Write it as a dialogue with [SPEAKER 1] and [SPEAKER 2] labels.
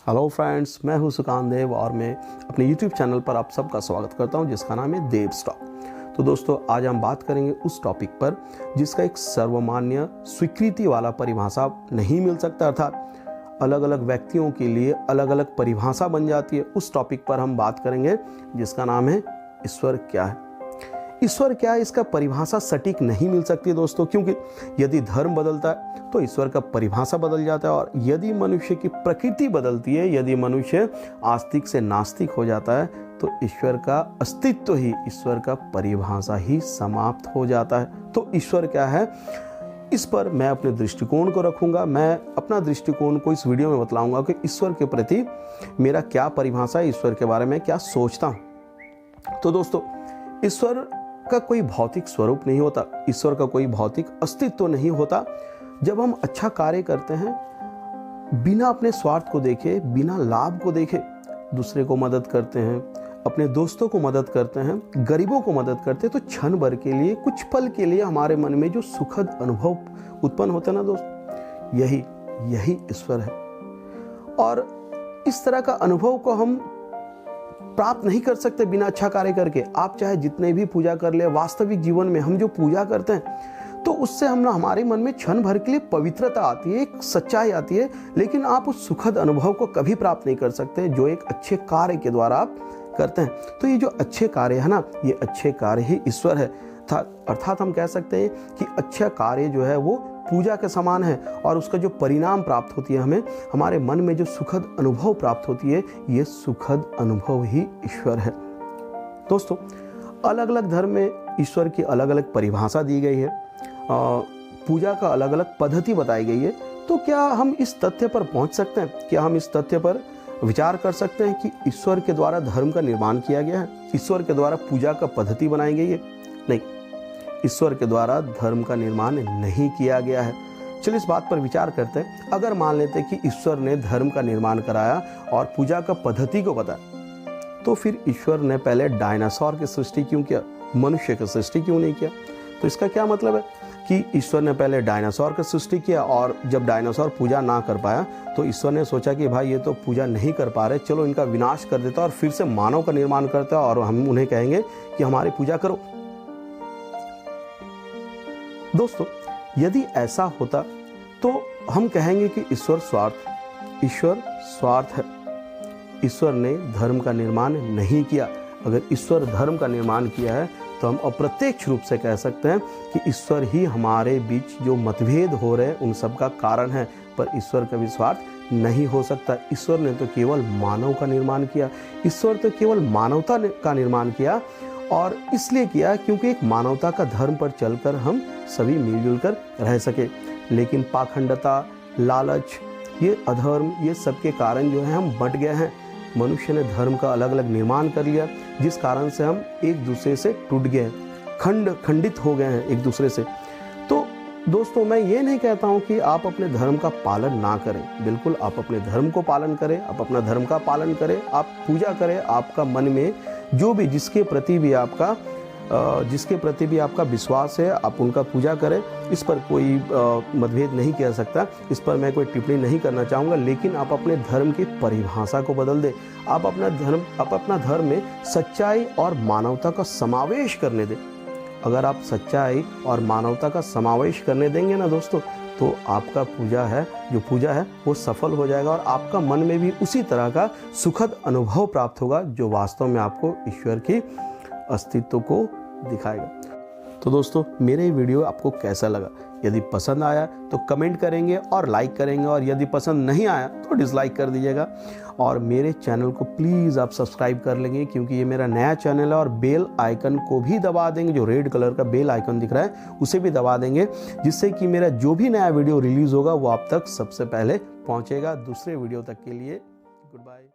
[SPEAKER 1] Hello friends, मैं हूं सुकांत देव और मैं अपने यूट्यूब चैनल पर आप सबका स्वागत करता हूं जिसका नाम है देव स्टॉक। तो दोस्तों, आज हम बात करेंगे उस टॉपिक पर जिसका एक सर्वमान्य स्वीकृति वाला परिभाषा नहीं मिल सकता, अर्थात अलग अलग व्यक्तियों के लिए अलग अलग परिभाषा बन जाती है। उस टॉपिक पर हम बात करेंगे जिसका नाम है ईश्वर क्या है। ईश्वर क्या है, इसका परिभाषा सटीक नहीं मिल सकती दोस्तों, क्योंकि यदि धर्म बदलता है तो ईश्वर का परिभाषा बदल जाता है, और यदि मनुष्य की प्रकृति बदलती है, यदि मनुष्य आस्तिक से नास्तिक हो जाता है तो ईश्वर का अस्तित्व ही, ईश्वर का परिभाषा ही समाप्त हो जाता है। तो ईश्वर क्या है, इस पर मैं अपने दृष्टिकोण को रखूंगा। मैं अपना दृष्टिकोण को इस वीडियो में बतलाऊंगा कि ईश्वर के प्रति मेरा क्या परिभाषा है, ईश्वर के बारे में क्या सोचता हूं। तो दोस्तों, ईश्वर का कोई भौतिक स्वरूप नहीं होता, ईश्वर का कोई भौतिक अस्तित्व नहीं होता। जब हम अच्छा कार्य करते हैं बिना अपने स्वार्थ को देखे, बिना लाभ को देखे, दूसरे को मदद करते हैं, अपने दोस्तों को मदद करते हैं, गरीबों को मदद करते हैं, तो क्षण भर के लिए, कुछ पल के लिए हमारे मन में जो सुखद अनुभव उत्पन्न होता है ना दोस्त, यही ईश्वर है। और इस तरह का अनुभव को हम प्राप्त नहीं कर सकते बिना अच्छा कार्य करके। आप चाहे जितने भी पूजा कर ले, वास्तविक जीवन में हम जो पूजा करते हैं तो उससे हमारे मन में क्षण भर के लिए पवित्रता आती है, एक सच्चाई आती है, लेकिन आप उस सुखद अनुभव को कभी प्राप्त नहीं कर सकते जो एक अच्छे कार्य के द्वारा आप करते हैं। तो ये जो अच्छे कार्य है ना, ये अच्छे कार्य ही ईश्वर है। अर्थात हम कह सकते हैं कि अच्छा कार्य जो है वो पूजा के समान है, और उसका जो परिणाम प्राप्त होती है हमें, हमारे मन में जो सुखद अनुभव प्राप्त होती है, ये सुखद अनुभव ही ईश्वर है। दोस्तों, अलग अलग धर्म में ईश्वर की अलग अलग परिभाषा दी गई है, पूजा का अलग अलग पद्धति बताई गई है। तो क्या हम इस तथ्य पर पहुंच सकते हैं, क्या हम इस तथ्य पर विचार कर सकते हैं कि ईश्वर के द्वारा धर्म का निर्माण किया गया है, ईश्वर के द्वारा पूजा का पद्धति बनाई गई है? नहीं, ईश्वर के द्वारा धर्म का निर्माण नहीं किया गया है। चलिए इस बात पर विचार करते हैं। अगर मान लेते हैं कि ईश्वर ने धर्म का निर्माण कराया और पूजा का पद्धति को बताया, तो फिर ईश्वर ने पहले डायनासोर की सृष्टि क्यों किया, मनुष्य की सृष्टि क्यों नहीं किया? तो इसका क्या मतलब है कि ईश्वर ने पहले डायनासोर की सृष्टि किया, और जब डायनासोर पूजा ना कर पाया तो ईश्वर ने सोचा कि भाई ये तो पूजा नहीं कर पा रहे, चलो इनका विनाश कर देता और फिर से मानव का निर्माण करता और हम उन्हें कहेंगे कि हमारी पूजा करो। दोस्तों, यदि ऐसा होता तो हम कहेंगे कि ईश्वर स्वार्थ है, ईश्वर ने धर्म का निर्माण नहीं किया। अगर ईश्वर धर्म का निर्माण किया है तो हम अप्रत्यक्ष रूप से कह सकते हैं कि ईश्वर ही हमारे बीच जो मतभेद हो रहे हैं उन सब का कारण है। पर ईश्वर का भी स्वार्थ नहीं हो सकता। ईश्वर ने तो केवल मानव का निर्माण किया, ईश्वर तो केवल मानवता का निर्माण किया, और इसलिए किया क्योंकि एक मानवता का धर्म पर चलकर हम सभी मिलजुल कर रह सके। लेकिन पाखंडता, लालच, ये अधर्म, ये सब के कारण जो है हम बंट गए हैं। मनुष्य ने धर्म का अलग अलग निर्माण कर लिया, जिस कारण से हम एक दूसरे से टूट गए, खंडित हो गए हैं एक दूसरे से। तो दोस्तों, मैं ये नहीं कहता हूँ कि आप अपने धर्म का पालन ना करें, बिल्कुल आप अपने धर्म को पालन करें, आप अपना धर्म का पालन करें, आप पूजा करें। आपका मन में जो भी जिसके प्रति भी आपका विश्वास है, आप उनका पूजा करें। इस पर कोई मतभेद नहीं किया सकता, इस पर मैं कोई टिप्पणी नहीं करना चाहूँगा। लेकिन आप अपने धर्म की परिभाषा को बदल दें। आप अपना धर्म में सच्चाई और मानवता का समावेश करने दें। अगर आप सच्चाई और मानवता का समावेश करने देंगे ना दोस्तों, तो आपका पूजा है वो सफल हो जाएगा, और आपका मन में भी उसी तरह का सुखद अनुभव प्राप्त होगा जो वास्तव में आपको ईश्वर की अस्तित्व को दिखाएगा। तो दोस्तों, मेरे वीडियो आपको कैसा लगा? यदि पसंद आया तो कमेंट करेंगे और लाइक करेंगे, और यदि पसंद नहीं आया तो डिसलाइक कर दीजिएगा। और मेरे चैनल को प्लीज़ आप सब्सक्राइब कर लेंगे, क्योंकि ये मेरा नया चैनल है। और बेल आइकन को भी दबा देंगे, जो रेड कलर का बेल आइकन दिख रहा है उसे भी दबा देंगे, जिससे कि मेरा जो भी नया वीडियो रिलीज़ होगा वो आप तक सबसे पहले पहुँचेगा। दूसरे वीडियो तक के लिए गुड बाय।